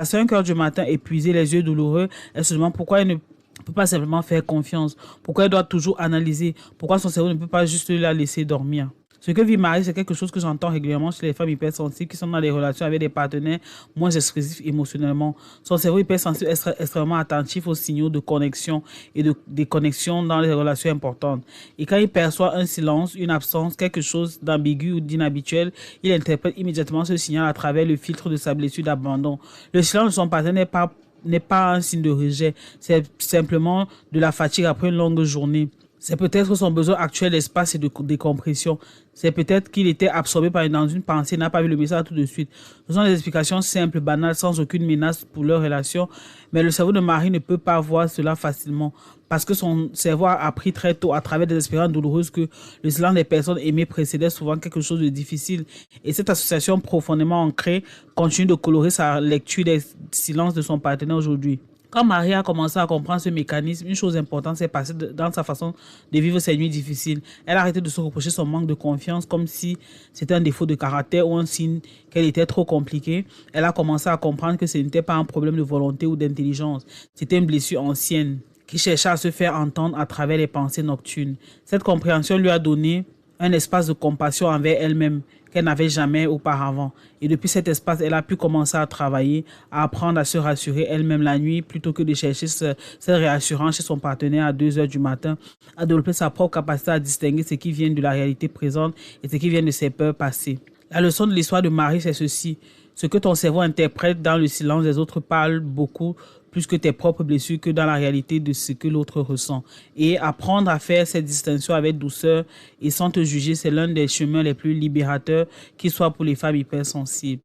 À 5 heures du matin, épuisée, les yeux douloureux, elle se demande pourquoi elle ne peut pas simplement faire confiance, pourquoi elle doit toujours analyser, pourquoi son cerveau ne peut pas juste la laisser dormir. Ce que vit Marie, c'est quelque chose que j'entends régulièrement chez les femmes hypersensibles qui sont dans des relations avec des partenaires moins expressifs émotionnellement. Son cerveau hypersensible est extrêmement attentif aux signaux de connexion et de déconnexion dans les relations importantes. Et quand il perçoit un silence, une absence, quelque chose d'ambigu ou d'inhabituel, il interprète immédiatement ce signal à travers le filtre de sa blessure d'abandon. Le silence de son partenaire n'est pas un signe de rejet, c'est simplement de la fatigue après une longue journée. C'est peut-être son besoin actuel d'espace et de décompression. C'est peut-être qu'il était absorbé dans une pensée et n'a pas vu le message tout de suite. Ce sont des explications simples, banales, sans aucune menace pour leur relation. Mais le cerveau de Marie ne peut pas voir cela facilement parce que son cerveau a appris très tôt à travers des expériences douloureuses que le silence des personnes aimées précédait souvent quelque chose de difficile. Et cette association profondément ancrée continue de colorer sa lecture des silences de son partenaire aujourd'hui. Quand Marie a commencé à comprendre ce mécanisme, une chose importante s'est passée dans sa façon de vivre ses nuits difficiles. Elle a arrêté de se reprocher son manque de confiance comme si c'était un défaut de caractère ou un signe qu'elle était trop compliquée. Elle a commencé à comprendre que ce n'était pas un problème de volonté ou d'intelligence. C'était une blessure ancienne qui cherchait à se faire entendre à travers les pensées nocturnes. Cette compréhension lui a donné un espace de compassion envers elle-même qu'elle n'avait jamais auparavant. Et depuis cet espace, elle a pu commencer à travailler, à apprendre à se rassurer elle-même la nuit plutôt que de chercher cette réassurance chez son partenaire à 2 heures du matin, à développer sa propre capacité à distinguer ce qui vient de la réalité présente et ce qui vient de ses peurs passées. La leçon de l'histoire de Marie, c'est ceci. Ce que ton cerveau interprète dans le silence des autres parle beaucoup plus que tes propres blessures que dans la réalité de ce que l'autre ressent. Et apprendre à faire cette distinction avec douceur et sans te juger, c'est l'un des chemins les plus libérateurs qui soit pour les femmes hypersensibles.